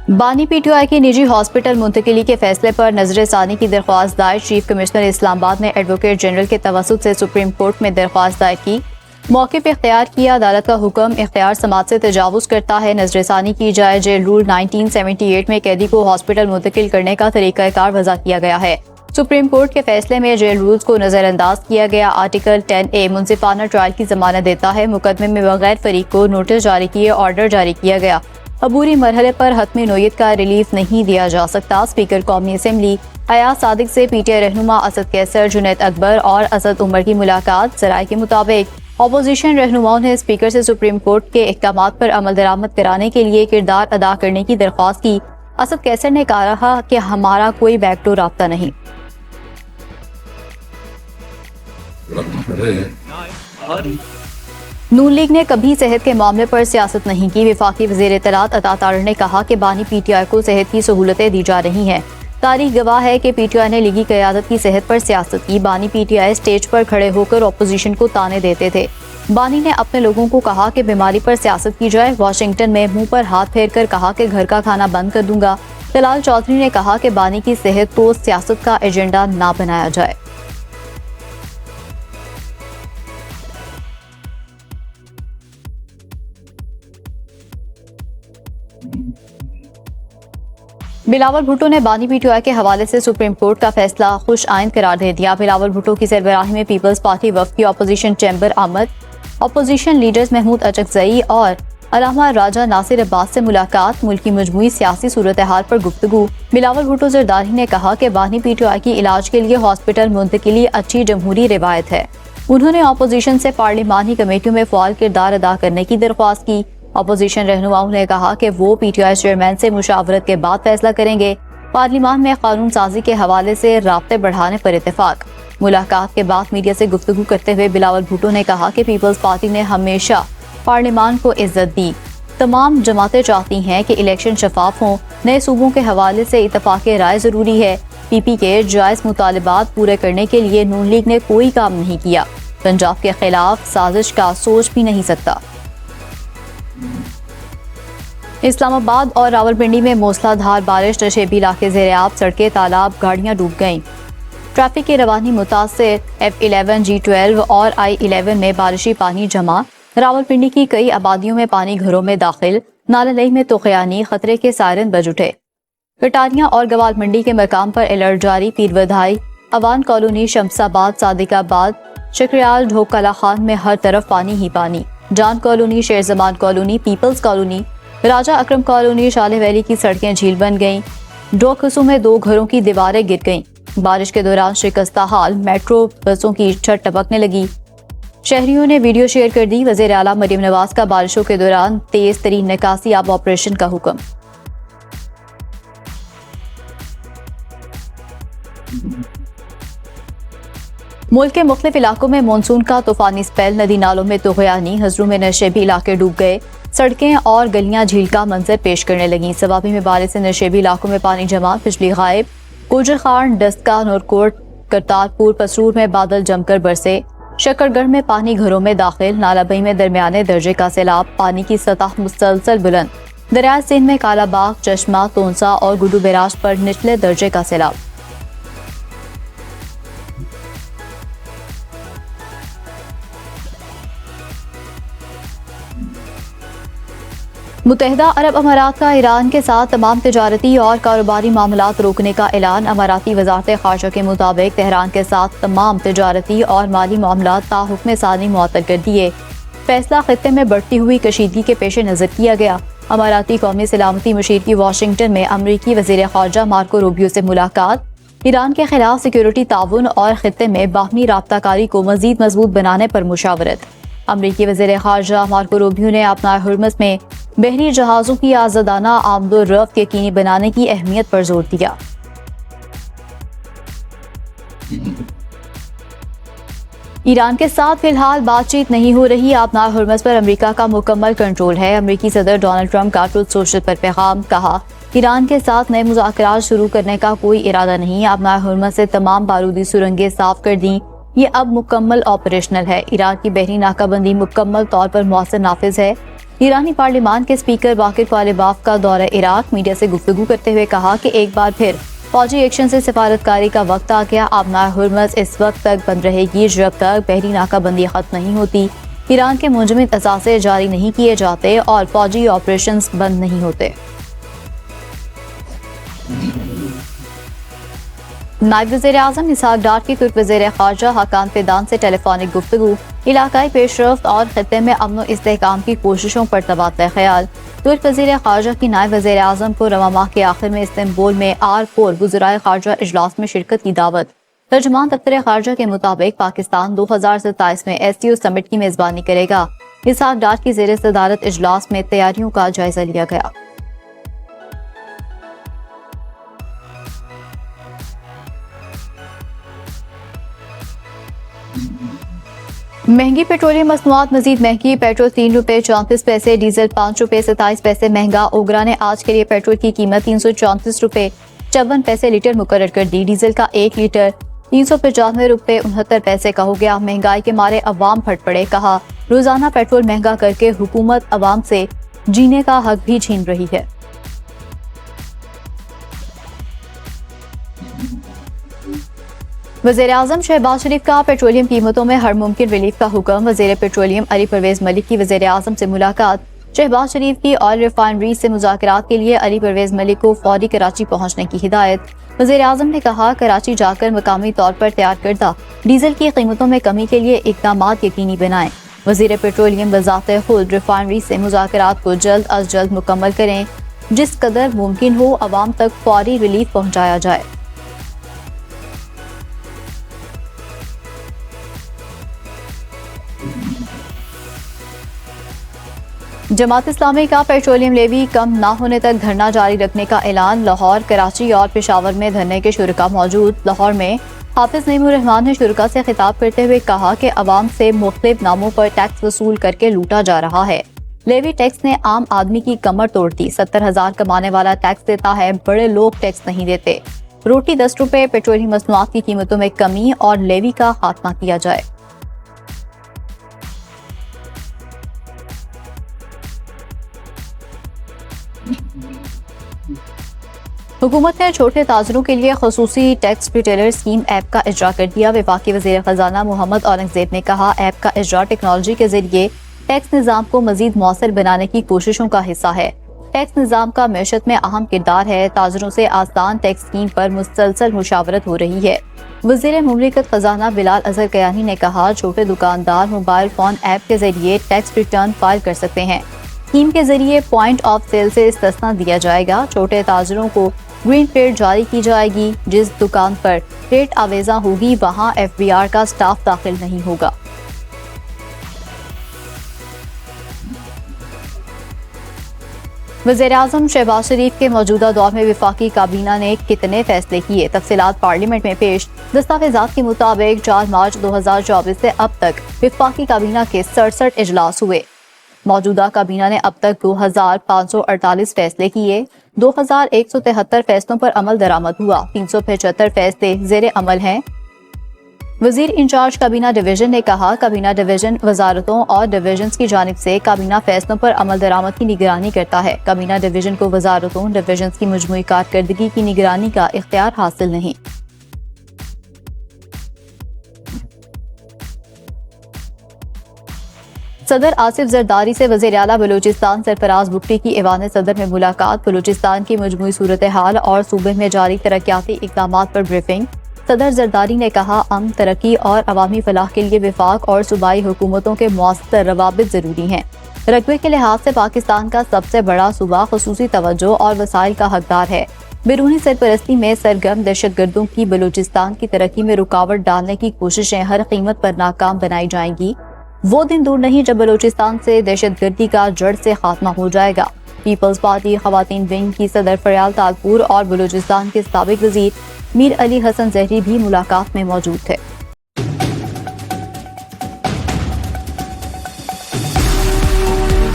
بانی P T I کی نجی ہاسپٹل منتقلی کے فیصلے پر نظر ثانی کی درخواست دائر چیف کمشنر اسلام آباد نے ایڈوکیٹ جنرل کے توسط سے سپریم کورٹ میں درخواست دائر کی۔ موقف اختیار کیا، عدالت کا حکم اختیار سماعت سے تجاوز کرتا ہے، نظر ثانی کی جائے۔ جیل رول 1978 میں قیدی کو ہاسپٹل منتقل کرنے کا طریقہ کار وضع کیا گیا ہے۔ سپریم کورٹ کے فیصلے میں جیل رولز کو نظر انداز کیا گیا۔ آرٹیکل 10A منصفانہ ٹرائل کی ضمانت دیتا ہے۔ مقدمے میں بغیر فریق کو نوٹس جاری کیے آرڈر جاری کیا گیا۔ عبوری مرحلے پر حتمی نوعیت کا ریلیف نہیں دیا جا سکتا۔ اسپیکر قومی اسمبلی ایاز صادق سے پی ٹی آئی رہنما اسد کیسر، جنید اکبر اور اسد عمر کی ملاقات۔ ذرائع کے مطابق اپوزیشن رہنماؤں نے اسپیکر سے سپریم کورٹ کے احکامات پر عمل درآمد کرانے کے لیے کردار ادا کرنے کی درخواست کی۔ اسد کیسر نے کہا کہ ہمارا کوئی بیک ڈور رابطہ نہیں۔ نون لیگ نے کبھی صحت کے معاملے پر سیاست نہیں کی۔ وفاقی وزیر اطلاعات عطا تارڑ نے کہا کہ بانی پی ٹی آئی کو صحت کی سہولتیں دی جا رہی ہیں۔ تاریخ گواہ ہے کہ پی ٹی آئی نے لیگی قیادت کی صحت پر سیاست کی۔ بانی پی ٹی آئی سٹیج پر کھڑے ہو کر اپوزیشن کو تانے دیتے تھے۔ بانی نے اپنے لوگوں کو کہا کہ بیماری پر سیاست کی جائے۔ واشنگٹن میں منہ پر ہاتھ پھیر کر کہا کہ گھر کا کھانا بند کر دوں گا۔ طلال چودھری نے کہا کہ بانی کی صحت کو سیاست کا ایجنڈا نہ بنایا جائے۔ بلاول بھٹو نے بانی پی ٹی آئی کے حوالے سے سپریم کورٹ کا فیصلہ خوش آئند قرار دے دیا۔ بلاول بھٹو کی سربراہی میں پیپلز پارٹی وفد کی اپوزیشن چیمبر آمد۔ اپوزیشن لیڈرز محمود اچکزئی اور علامہ راجہ ناصر عباس سے ملاقات۔ ملک کی مجموعی سیاسی صورتحال پر گفتگو۔ بلاول بھٹو زرداری نے کہا کہ بانی پی ٹی آئی کی علاج کے لیے ہاسپٹل منتقلی اچھی جمہوری روایت ہے۔ انہوں نے اپوزیشن سے پارلیمانی کمیٹیوں میں فعال کردار ادا کرنے کی درخواست کی۔ اپوزیشن رہنماؤں نے کہا کہ وہ پی ٹی آئی چیئرمین سے مشاورت کے بعد فیصلہ کریں گے۔ پارلیمان میں قانون سازی کے حوالے سے رابطے بڑھانے پر اتفاق۔ ملاقات کے بعد میڈیا سے گفتگو کرتے ہوئے بلاول بھٹو نے کہا کہ پیپلز پارٹی نے ہمیشہ پارلیمان کو عزت دی۔ تمام جماعتیں چاہتی ہیں کہ الیکشن شفاف ہوں۔ نئے صوبوں کے حوالے سے اتفاق رائے ضروری ہے۔ پی پی کے جائز مطالبات پورے کرنے کے لیے نون لیگ نے کوئی کام نہیں کیا۔ پنجاب کے خلاف سازش کا سوچ بھی نہیں سکتا۔ اسلام آباد اور راولپنڈی میں موسلا دھار بارش، نشیبی علاقے زیر آب، سڑکیں، تالاب، گاڑیاں ڈوب گئیں۔ ٹریفک کی روانی متاثر۔ F11 G12 اور I11 میں بارشی پانی جمع۔ راولپنڈی کی کئی آبادیوں میں پانی گھروں میں داخل۔ نالندئی میں توقیانی، خطرے کے سائرن بج اٹھے۔ کٹاریاں اور گوال منڈی کے مقام پر الرٹ جاری۔ پیر ودائی، اوان کالونی، شمس آباد، صادق آباد، شکریال، ڈھوک کلا خان میں ہر طرف پانی ہی پانی۔ جان کالونی، شیر زمان کالونی، پیپلز کالونی، راجہ اکرم کالونی، شالے ویلی کی سڑکیں جھیل بن گئیں۔ ڈوک حصوں میں 2 گھروں کی دیواریں گر گئیں۔ بارش کے دوران شکستہ حال، میٹرو بسوں کی چھت ٹپکنے لگی۔ شہریوں نے ویڈیو شیئر کر دی۔ وزیر اعلیٰ مریم نواز کا بارشوں کے دوران تیز ترین نکاسی آب آپریشن کا حکم۔ ملک کے مختلف علاقوں میں مانسون کا طوفانی سپیل، ندی نالوں میں طغیانی، ہزروں میں نشیبی علاقے ڈوب گئے۔ سڑکیں اور گلیاں جھیل کا منظر پیش کرنے لگیں۔ سوابی میں بارش سے نشیبی علاقوں میں پانی جمع، بجلی غائب۔ گوجر خان، ڈسکا، نورکوٹ، کرتارپور، پسرور میں بادل جم کر برسے۔ شکر گڑھ میں پانی گھروں میں داخل۔ نالابئی میں درمیانے درجے کا سیلاب، پانی کی سطح مسلسل بلند۔ دریائے سندھ میں کالا باغ، چشمہ، تونسا اور گڈو بیراج پر نچلے درجے کا سیلاب۔ متحدہ عرب امارات کا ایران کے ساتھ تمام تجارتی اور کاروباری معاملات روکنے کا اعلان۔ اماراتی وزارت خارجہ کے مطابق تہران کے ساتھ تمام تجارتی اور مالی معاملات تا حکم ثانی معطل کر دیے۔ فیصلہ خطے میں بڑھتی ہوئی کشیدگی کے پیش نظر کیا گیا۔ اماراتی قومی سلامتی مشیر کی واشنگٹن میں امریکی وزیر خارجہ مارکو روبیو سے ملاقات۔ ایران کے خلاف سیکیورٹی تعاون اور خطے میں باہمی رابطہ کاری کو مزید مضبوط بنانے پر مشاورت۔ امریکی وزیر خارجہ مارکو روبیو نے اپنا ہرمز میں بحری جہازوں کی آزادانہ آمد و رفت یقینی بنانے کی اہمیت پر زور دیا۔ ایران کے ساتھ فی الحال بات چیت نہیں ہو رہی۔ آبنائے ہرمز پر امریکہ کا مکمل کنٹرول ہے۔ امریکی صدر ڈونلڈ ٹرمپ کا ٹروتھ سوشل پر پیغام، کہا ایران کے ساتھ نئے مذاکرات شروع کرنے کا کوئی ارادہ نہیں۔ آبنائے ہرمز سے تمام بارودی سرنگیں صاف کر دیں، یہ اب مکمل آپریشنل ہے۔ ایران کی بحری ناکہ بندی مکمل طور پر مؤثر نافذ ہے۔ ایرانی پارلیمان کے اسپیکر باقر کالباف کا دورہ عراق، میڈیا سے گفتگو کرتے ہوئے کہا کہ ایک بار پھر فوجی ایکشن سے سفارتکاری کا وقت آ گیا۔ آبنائے ہرمز اس وقت تک بند رہے گی جب تک بحری ناکہ بندی ختم نہیں ہوتی، ایران کے منجمد اثاثے جاری نہیں کیے جاتے اور فوجی آپریشنز بند نہیں ہوتے۔ نائب وزیر اعظم اسحاق ڈار کی ترک وزیر خارجہ حاکان فیدان سے ٹیلی فونک گفتگو، علاقائی پیش رفت اور خطے میں امن و استحکام کی کوششوں پر تبادلہ خیال۔ ترک وزیر خارجہ کی نائب وزیر اعظم کو رواں ماہ کے آخر میں استنبول میں R4 وزرائے خارجہ اجلاس میں شرکت کی دعوت۔ ترجمان دفتر خارجہ کے مطابق پاکستان 2027 میں SCO سمٹ کی میزبانی کرے گا۔ اسحاق ڈار کی زیر صدارت اجلاس میں تیاریوں کا جائزہ لیا گیا۔ مہنگی پیٹرولیم مصنوعات مزید مہنگی، پیٹرول 3 روپے 34 پیسے، ڈیزل 5 روپے 27 پیسے مہنگا۔ اوگرا نے آج کے لیے پیٹرول کی قیمت 334 روپے 54 پیسے لیٹر مقرر کر دی۔ ڈیزل کا 1 لیٹر 395 روپے 69 پیسے کا ہو گیا۔ مہنگائی کے مارے عوام پھٹ پڑے، کہا روزانہ پیٹرول مہنگا کر کے حکومت عوام سے جینے کا حق بھی چھین رہی ہے۔ وزیر اعظم شہباز شریف کا پیٹرولیم قیمتوں میں ہر ممکن ریلیف کا حکم۔ وزیر پیٹرولیم علی پرویز ملک کی وزیر اعظم سے ملاقات۔ شہباز شریف کی آئل ریفائنری سے مذاکرات کے لیے علی پرویز ملک کو فوری کراچی پہنچنے کی ہدایت۔ وزیر اعظم نے کہا کراچی جا کر مقامی طور پر تیار کردہ ڈیزل کی قیمتوں میں کمی کے لیے اقدامات یقینی بنائیں۔ وزیر پیٹرولیم بذات خود ریفائنری سے مذاکرات کو جلد از جلد مکمل کریں، جس قدر ممکن ہو عوام تک فوری ریلیف پہنچایا جائے۔ جماعت اسلامی کا پیٹرولیم لیوی کم نہ ہونے تک دھرنا جاری رکھنے کا اعلان۔ لاہور، کراچی اور پشاور میں دھرنے کے شرکاء موجود۔ لاہور میں حافظ نعیم الرحمان نے شرکاء سے خطاب کرتے ہوئے کہا کہ عوام سے مختلف ناموں پر ٹیکس وصول کر کے لوٹا جا رہا ہے۔ لیوی ٹیکس نے عام آدمی کی کمر توڑ دی۔ 70,000 کمانے والا ٹیکس دیتا ہے، بڑے لوگ ٹیکس نہیں دیتے۔ روٹی 10 روپے، پیٹرولیم مصنوعات کی قیمتوں میں کمی اور لیوی کا خاتمہ کیا جائے۔ حکومت نے چھوٹے تاجروں کے لیے خصوصی ٹیکس ریٹیلر اسکیم ایپ کا اجرا کر دیا۔ وفاقی وزیر خزانہ محمد اورنگزیب نے کہا ایپ کا اجرا ٹیکنالوجی کے ذریعے ٹیکس نظام کو مزید مؤثر بنانے کی کوششوں کا حصہ ہے۔ ٹیکس نظام کا معیشت میں اہم کردار ہے۔ تاجروں سے آسان ٹیکس اسکیم پر مسلسل مشاورت ہو رہی ہے۔ وزیر مملکت خزانہ بلال اظہر کیانی نے کہا چھوٹے دکاندار موبائل فون ایپ کے ذریعے ٹیکس ریٹرن فائل کر سکتے ہیں۔ اسکیم کے ذریعے پوائنٹ آف سیل سے استثنا دیا جائے گا۔ چھوٹے تاجروں کو گرین پلیٹ جاری کی جائے گی۔ جس دکان پر ریٹ آویزاں ہوگی وہاں FBR کا سٹاف داخل نہیں ہوگا۔ وزیر اعظم شہباز شریف کے موجودہ دور میں وفاقی کابینہ نے کتنے فیصلے کیے، تفصیلات پارلیمنٹ میں پیش۔ دستاویزات کے مطابق 4 مارچ 2024 سے اب تک وفاقی کابینہ کے 67 اجلاس ہوئے۔ موجودہ کابینہ نے اب تک 2548 فیصلے کیے۔ 2173 فیصلوں پر عمل درآمد ہوا۔ 375 فیصلے زیر عمل ہیں۔ وزیر انچارج کابینہ ڈویژن نے کہا کابینہ ڈویژن وزارتوں اور ڈویژنز کی جانب سے کابینہ فیصلوں پر عمل درآمد کی نگرانی کرتا ہے۔ کابینہ ڈویژن کو وزارتوں ڈویژنز کی مجموعی کارکردگی کی نگرانی کا اختیار حاصل نہیں۔ صدر آصف زرداری سے وزیر اعلیٰ بلوچستان سرفراز بگٹی کی ایوان صدر میں ملاقات۔ بلوچستان کی مجموعی صورتحال اور صوبے میں جاری ترقیاتی اقدامات پر بریفنگ۔ صدر زرداری نے کہا امن، ترقی اور عوامی فلاح کے لیے وفاق اور صوبائی حکومتوں کے مؤثر روابط ضروری ہیں۔ رقبے کے لحاظ سے پاکستان کا سب سے بڑا صوبہ خصوصی توجہ اور وسائل کا حقدار ہے۔ بیرونی سرپرستی میں سرگرم دہشت گردوں کی بلوچستان کی ترقی میں رکاوٹ ڈالنے کی کوششیں ہر قیمت پر ناکام بنائی جائیں گی۔ وہ دن دور نہیں جب بلوچستان سے دہشت گردی کا جڑ سے خاتمہ ہو جائے گا۔ پیپلز پارٹی خواتین ونگ کی صدر فریال تالپور اور بلوچستان کے سابق وزیر میر علی حسن زہری بھی ملاقات میں موجود تھے۔